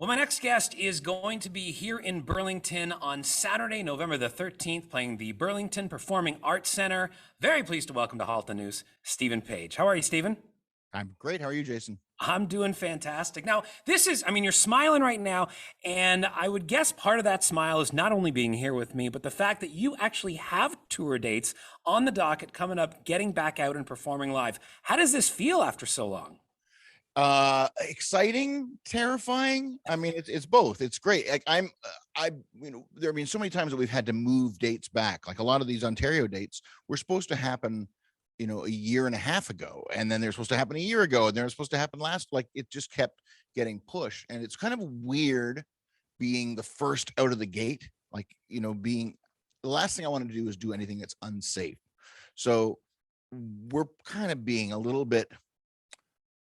Well, my next guest is going to be here in Burlington on Saturday, November the 13th, playing the Burlington Performing Arts Center. Very pleased to welcome to Halton News, Stephen Page. How are you, Stephen? I'm great. How are you, Jason? I'm doing fantastic. Now, you're smiling right now, and I would guess part of that smile is not only being here with me, but the fact that you actually have tour dates on the docket coming up, getting back out and performing live. How does this feel after so long? Exciting, terrifying. I mean, it's both. It's great. Like there have been so many times that we've had to move dates back. Like a lot of these Ontario dates were supposed to happen, a year and a half ago, and then they're supposed to happen a year ago, and they're supposed to happen last. Like it just kept getting pushed, and it's kind of weird being the first out of the gate. Like being the last thing I wanted to do is do anything that's unsafe. So we're kind of being a little bit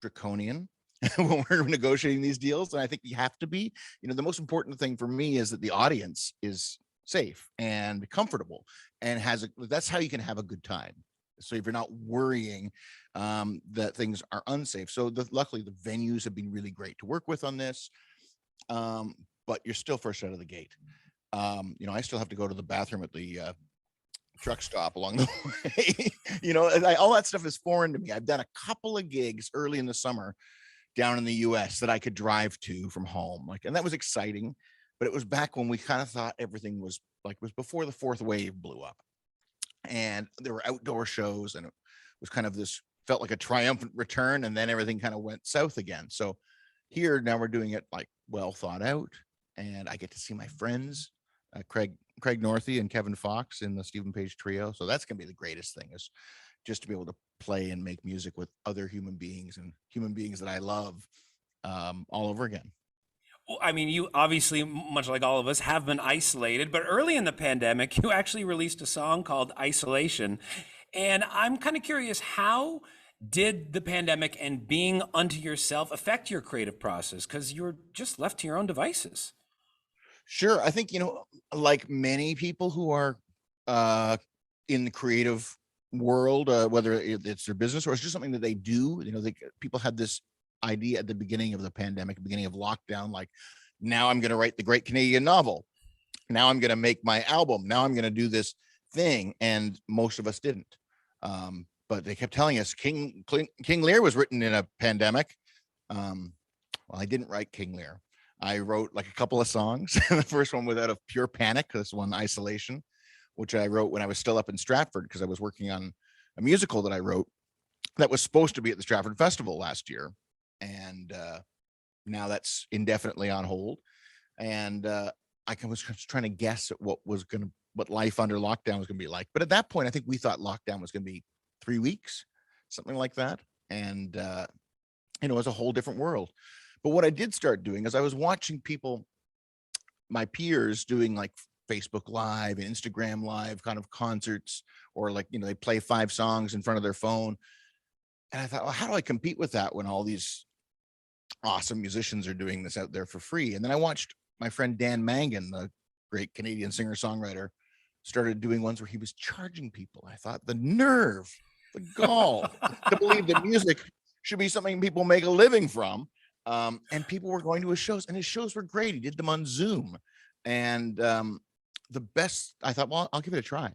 draconian when we're negotiating these deals, and I think you have to be. The most important thing for me is that the audience is safe and comfortable and that's how you can have a good time. So if you're not worrying that things are unsafe. So luckily the venues have been really great to work with on this, but you're still first out of the gate. I still have to go to the bathroom at the truck stop along the way. All that stuff is foreign to me. I've done a couple of gigs early in the summer down in the US that I could drive to from home. And that was exciting, but it was back when we kind of thought everything was before the fourth wave blew up, and there were outdoor shows, and it was kind of this felt like a triumphant return, and then everything kind of went south again. So here now we're doing it well thought out, and I get to see my friends, Craig Northey and Kevin Fox in the Stephen Page trio. So that's gonna be the greatest thing, is just to be able to play and make music with other human beings and human beings that I love, all over again. Well, I mean, you obviously, much like all of us, have been isolated, but early in the pandemic, you actually released a song called Isolation. And I'm kind of curious, how did the pandemic and being unto yourself affect your creative process? Because you were just left to your own devices. Sure, I think like many people who are uh, in the creative world, whether it's their business or it's just something that they do. People had this idea at the beginning of the pandemic, beginning of lockdown, like, now I'm going to write the great Canadian novel. Now I'm going to make my album. Now I'm going to do this thing. And most of us didn't. But they kept telling us King Lear was written in a pandemic. Well, I didn't write King Lear. I wrote like a couple of songs. The first one was out of pure panic, this one, Isolation, which I wrote when I was still up in Stratford, because I was working on a musical that I wrote that was supposed to be at the Stratford Festival last year. And now that's indefinitely on hold. And I was trying to guess at what life under lockdown was going to be like. But at that point, I think we thought lockdown was going to be 3 weeks, something like that. And, it was a whole different world. But what I did start doing is I was watching people, my peers, doing like Facebook Live and Instagram Live kind of concerts, or they play 5 songs in front of their phone. And I thought, well, how do I compete with that when all these awesome musicians are doing this out there for free? And then I watched my friend Dan Mangan, the great Canadian singer-songwriter, started doing ones where he was charging people. I thought, the nerve, the gall to believe that music should be something people make a living from. And people were going to his shows, and his shows were great. He did them on Zoom. And the best, I thought, well, I'll give it a try.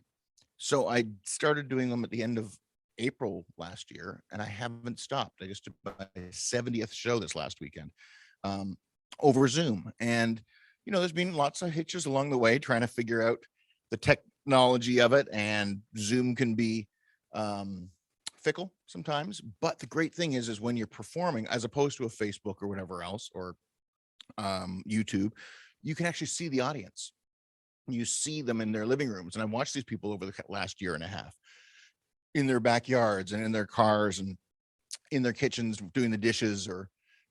So I started doing them at the end of April last year, and I haven't stopped. I just did my 70th show this last weekend, over Zoom. And, there's been lots of hitches along the way trying to figure out the technology of it, and Zoom can be fickle sometimes. But the great thing is when you're performing, as opposed to a Facebook or whatever else, or YouTube, you can actually see the audience. You see them in their living rooms. And I watched these people over the last year and a half in their backyards and in their cars and in their kitchens doing the dishes or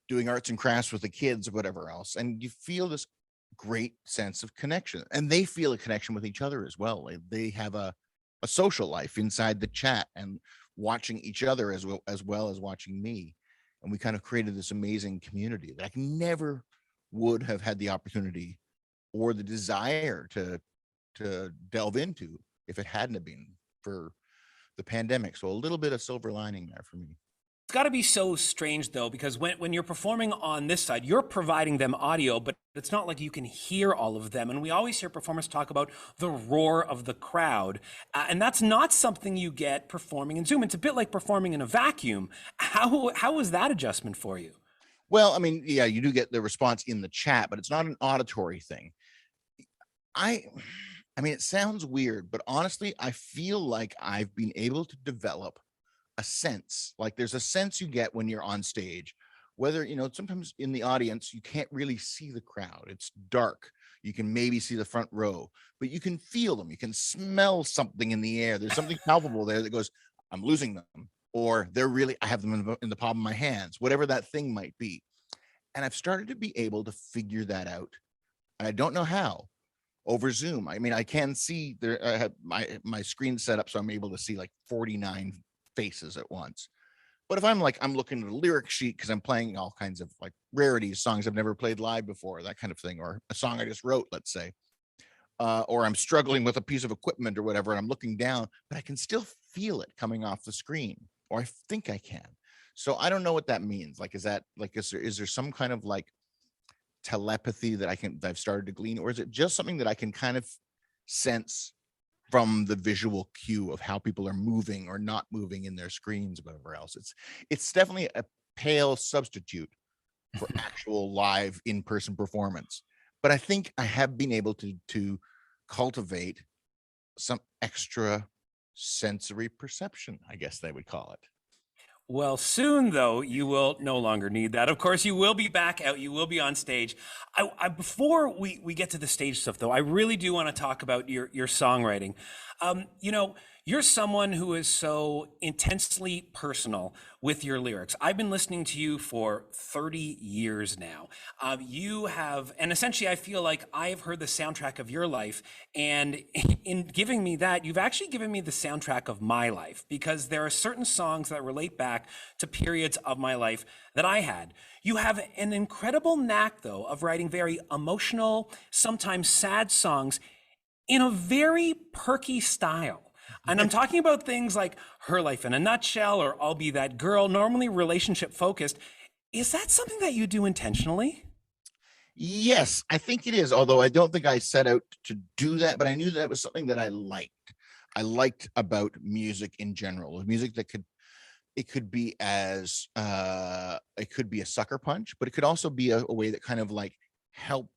doing arts and crafts with the kids or whatever else. And you feel this great sense of connection, and they feel a connection with each other as well. They have a social life inside the chat and watching each other as well as watching me. And we kind of created this amazing community that I never would have had the opportunity or the desire to delve into if it hadn't been for the pandemic. So a little bit of silver lining there for me. got to be so strange though, because when you're performing on this side, you're providing them audio, but it's not like you can hear all of them. And we always hear performers talk about the roar of the crowd. And that's not something you get performing in Zoom. It's a bit like performing in a vacuum. How was that adjustment for you? Well, I mean, yeah, you do get the response in the chat, but it's not an auditory thing. I I mean, it sounds weird, but honestly, I feel like I've been able to develop a sense. Like there's a sense you get when you're on stage, whether, sometimes in the audience, you can't really see the crowd. It's dark. You can maybe see the front row, but you can feel them. You can smell something in the air. There's something palpable there that goes, I'm losing them, or I have them in the palm of my hands, whatever that thing might be. And I've started to be able to figure that out. And I don't know how over Zoom. I mean, I can see there. I have my screen set up so I'm able to see like 49 faces at once. But if I'm looking at a lyric sheet because I'm playing all kinds of like rarities, songs I've never played live before, that kind of thing, or a song I just wrote, let's say, or I'm struggling with a piece of equipment or whatever, and I'm looking down, but I can still feel it coming off the screen, or I think I can. So I don't know what that means. Like, is there some kind of like telepathy that I've started to glean, or is it just something that I can kind of sense from the visual cue of how people are moving or not moving in their screens, whatever else? It's definitely a pale substitute for actual live in-person performance. But I think I have been able to cultivate some extra sensory perception, I guess they would call it. Well, soon though, you will no longer need that. Of course, you will be back out. You will be on stage. Before we get to the stage stuff, though, I really do want to talk about your songwriting. You're someone who is so intensely personal with your lyrics. I've been listening to you for 30 years now. You have, and essentially, I feel like I have heard the soundtrack of your life. And in giving me that, you've actually given me the soundtrack of my life, because there are certain songs that relate back to periods of my life that I had. You have an incredible knack, though, of writing very emotional, sometimes sad songs in a very perky style. And I'm talking about things like Her Life in a Nutshell or I'll Be That Girl, normally relationship focused. Is that something that you do intentionally? Yes, I think it is. Although I don't think I set out to do that, but I knew that was something that I liked. I liked about music in general, music that could be it could be a sucker punch, but it could also be a way that kind of like help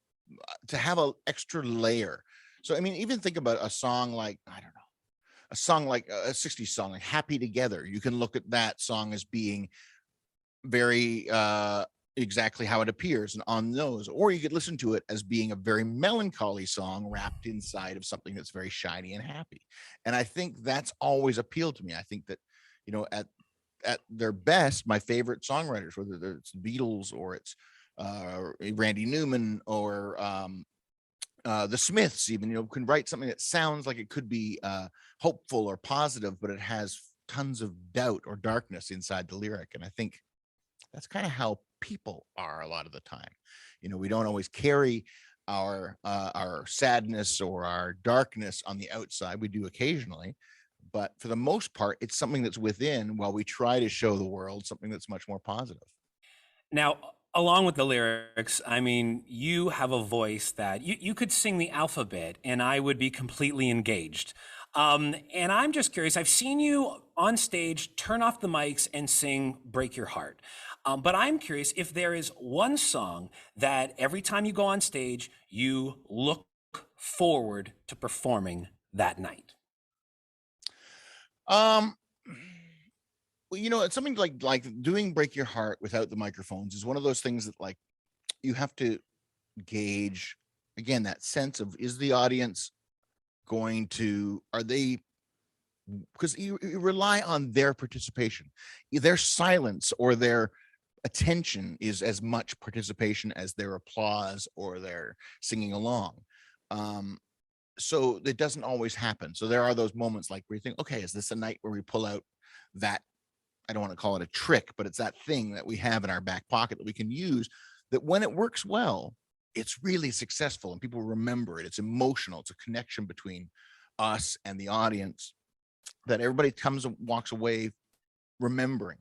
to have a extra layer. So I mean, even think about a song like, I don't know, a song like a 60s song like Happy Together. You can look at that song as being very exactly how it appears and on those, or you could listen to it as being a very melancholy song wrapped inside of something that's very shiny and happy. And I think that's always appealed to me. I think that, at their best, my favorite songwriters, whether it's the Beatles or it's Randy Newman or the Smiths, even, can write something that sounds like it could be hopeful or positive, but it has tons of doubt or darkness inside the lyric. And I think that's kind of how people are a lot of the time. We don't always carry our sadness or our darkness on the outside. We do occasionally, but for the most part, it's something that's within, while we try to show the world something that's much more positive. Now, along with the lyrics, I mean, you have a voice that you could sing the alphabet and I would be completely engaged. And I'm just curious, I've seen you on stage turn off the mics and sing Break Your Heart. But I'm curious if there is one song that every time you go on stage, you look forward to performing that night. Um, well, it's something like doing Break Your Heart without the microphones is one of those things that like you have to gauge again that sense of, is the audience are they, because you rely on their participation, their silence or their attention is as much participation as their applause or their singing along. So it doesn't always happen. So there are those moments like where you think, okay, is this a night where we pull out that, I don't want to call it a trick, but it's that thing that we have in our back pocket that we can use, that when it works well, it's really successful and people remember it. It's emotional. It's a connection between us and the audience that everybody comes and walks away remembering.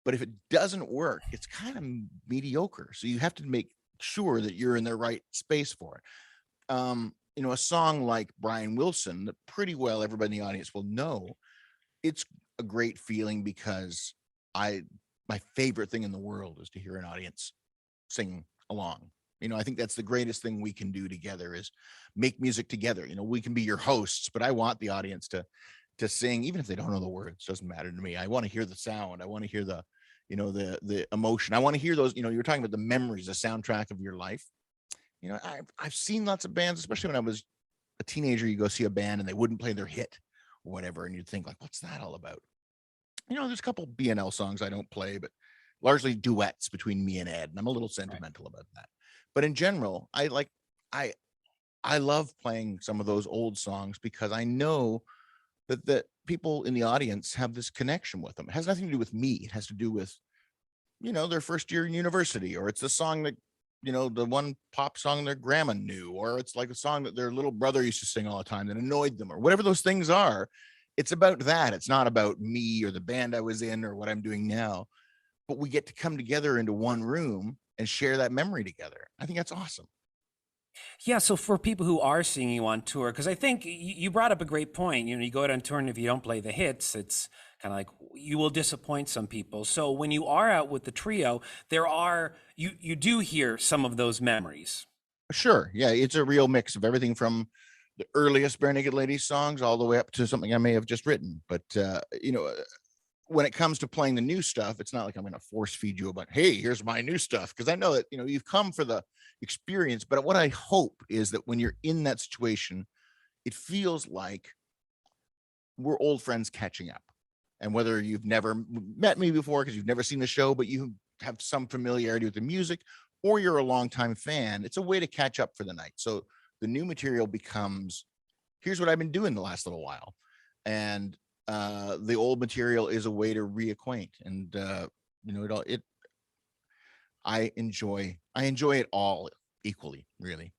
But if it doesn't work, it's kind of mediocre. So you have to make sure that you're in the right space for it. A song like Brian Wilson that pretty well everybody in the audience will know, it's a great feeling because I my favorite thing in the world is to hear an audience sing along. I think that's the greatest thing we can do together is make music together. We can be your hosts, but I want the audience to sing, even if they don't know the words. Doesn't matter to me. I want to hear the sound. I want to hear the emotion. I want to hear those. You're talking about the memories, the soundtrack of your life. I've seen lots of bands, especially when I was a teenager. You go see a band and they wouldn't play their hit or whatever, and you'd think like, what's that all about? There's a couple BNL songs I don't play, but largely duets between me and Ed, and I'm a little Right. sentimental about that. But in general, I I love playing some of those old songs because I know that people in the audience have this connection with them. It has nothing to do with me. It has to do with their first year in university, or it's the song that the one pop song their grandma knew, or it's like a song that their little brother used to sing all the time that annoyed them, or whatever those things are. It's about that. It's not about me or the band I was in or what I'm doing now, but we get to come together into one room and share that memory together. I think that's awesome. Yeah, so for people who are seeing you on tour, because I think you brought up a great point. You go out on tour, and if you don't play the hits, it's kind of like you will disappoint some people. So when you are out with the trio, you do hear some of those memories. Sure. Yeah, it's a real mix of everything from the earliest Barenaked Ladies songs all the way up to something I may have just written. But when it comes to playing the new stuff, it's not like I'm going to force feed you about, hey, here's my new stuff. Because I know that, you've come for the experience. But what I hope is that when you're in that situation, it feels like we're old friends catching up. And whether you've never met me before because you've never seen the show, but you have some familiarity with the music, or you're a longtime fan, it's a way to catch up for the night. So the new material becomes, here's what I've been doing the last little while. And the old material is a way to reacquaint. And I enjoy it all equally, really.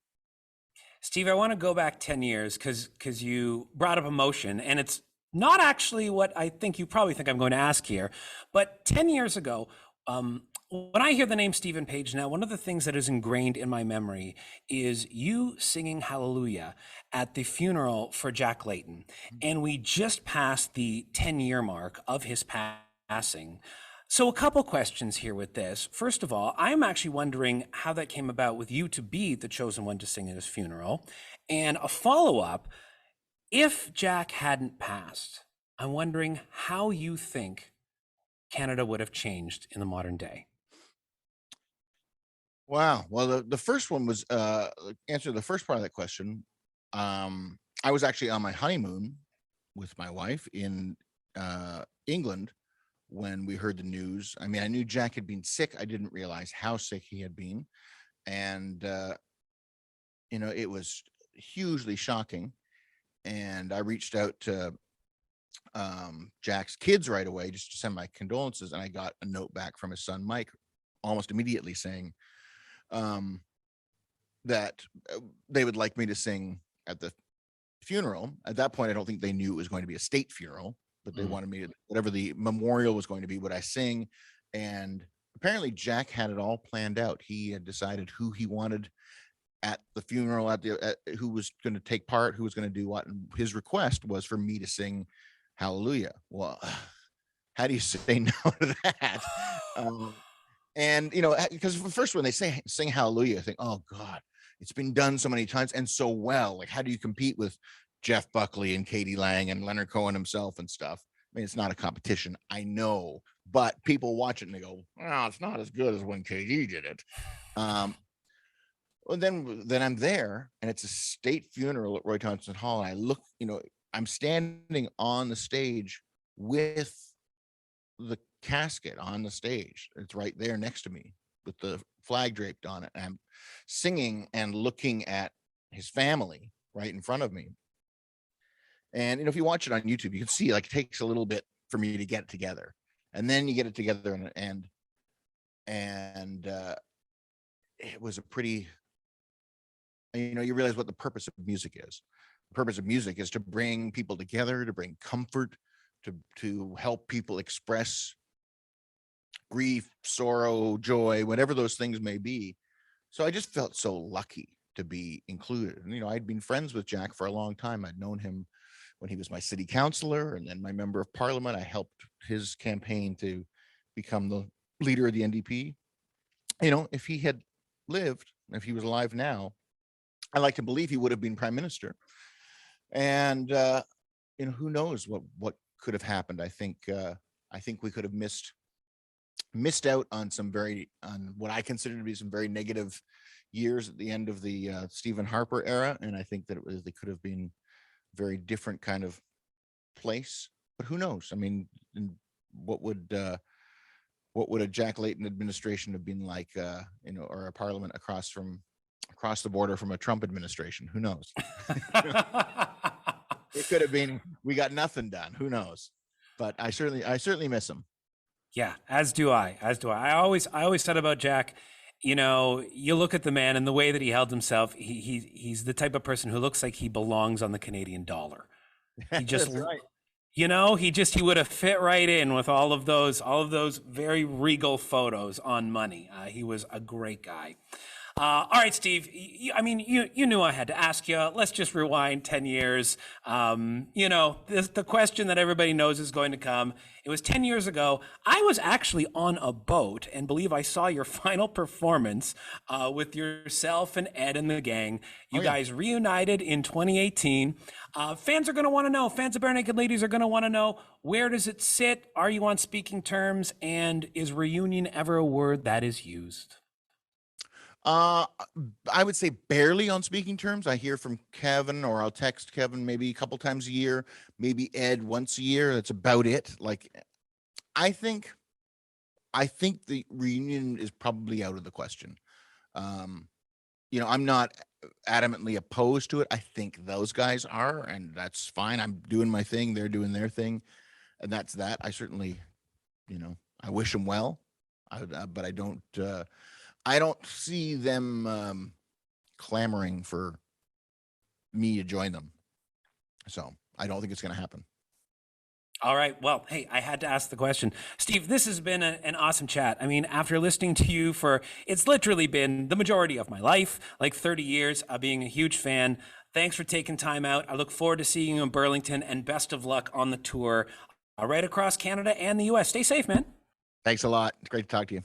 Steve, I want to go back 10 years because you brought up emotion, and it's not actually what I think you probably think I'm going to ask here. But 10 years ago, when I hear the name Stephen Page now, one of the things that is ingrained in my memory is you singing Hallelujah at the funeral for Jack Layton. And we just passed the 10-year mark of his passing. So, a couple questions here with this. First of all, I'm actually wondering how that came about with you to be the chosen one to sing at his funeral. And a follow up, if Jack hadn't passed, I'm wondering how you think Canada would have changed in the modern day. Wow. Well, the first one was answer the first part of that question. I was actually on my honeymoon with my wife in England when we heard the news. I mean, I knew Jack had been sick. I didn't realize how sick he had been, and it was hugely shocking. And I reached out to Jack's kids right away just to send my condolences, and I got a note back from his son Mike almost immediately saying um, that they would like me to sing at the funeral. At that point, I don't think they knew it was going to be a state funeral, but they Mm. wanted me to, whatever the memorial was going to be, would I sing? And apparently Jack had it all planned out. He had decided who he wanted at the funeral, who was going to take part, who was going to do what. And his request was for me to sing Hallelujah. Well, how do you say no to that? And because first when they say sing Hallelujah, I think, oh God, it's been done so many times and so well. Like, how do you compete with Jeff Buckley and Katie Lang and Leonard Cohen himself and stuff? I mean, it's not a competition, I know, but people watch it and they go, oh, it's not as good as when KD did it. Well, then I'm there and it's a state funeral at Roy Thompson Hall. And I look, I'm standing on the stage with the casket on the stage. It's right there next to me with the flag draped on it. And I'm singing and looking at his family right in front of me. And if you watch it on YouTube, you can see like it takes a little bit for me to get it together. And then you get it together and it was a pretty, you realize what the purpose of music is. The purpose of music is to bring people together, to bring comfort, to help people express grief, sorrow, joy, whatever those things may be. So I just felt so lucky to be included. And, I'd been friends with Jack for a long time. I'd known him when he was my city councilor and then my member of parliament. I helped his campaign to become the leader of the NDP. If he had lived, if he was alive now, I like to believe he would have been prime minister. And who knows what could have happened. I think we could have missed out on on what I consider to be some very negative years at the end of the Stephen Harper era. And I think that they could have been a very different kind of place, but who knows? I mean, what would a Jack Layton administration have been like, or a parliament across the border from a Trump administration? Who knows? It could have been, we got nothing done. Who knows? But I certainly miss him. Yeah, as do I. I always said about Jack, you look at the man and the way that he held himself. He's the type of person who looks like he belongs on the Canadian dollar. He just, right. He would have fit right in with all of those very regal photos on Money. He was a great guy. All right, Steve, you knew I had to ask you. Let's just rewind 10 years. The question that everybody knows is going to come. It was 10 years ago. I was actually on a boat and believe I saw your final performance with yourself and Ed and the gang. You guys reunited in 2018. Fans are going to want to know, fans of Barenaked Ladies are going to want to know, where does it sit? Are you on speaking terms? And is reunion ever a word that is used? I would say barely on speaking terms. I hear from Kevin, or I'll text Kevin maybe a couple times a year, maybe Ed once a year. That's about it. Like, I think the reunion is probably out of the question. I'm not adamantly opposed to it. I think those guys are, and that's fine. I'm doing my thing. They're doing their thing. And that's that. I certainly, I wish them well, but I don't see them clamoring for me to join them. So I don't think it's going to happen. All right. Well, hey, I had to ask the question. Steve, this has been an awesome chat. I mean, after listening to you it's literally been the majority of my life, like 30 years of being a huge fan. Thanks for taking time out. I look forward to seeing you in Burlington, and best of luck on the tour right across Canada and the US. Stay safe, man. Thanks a lot. It's great to talk to you.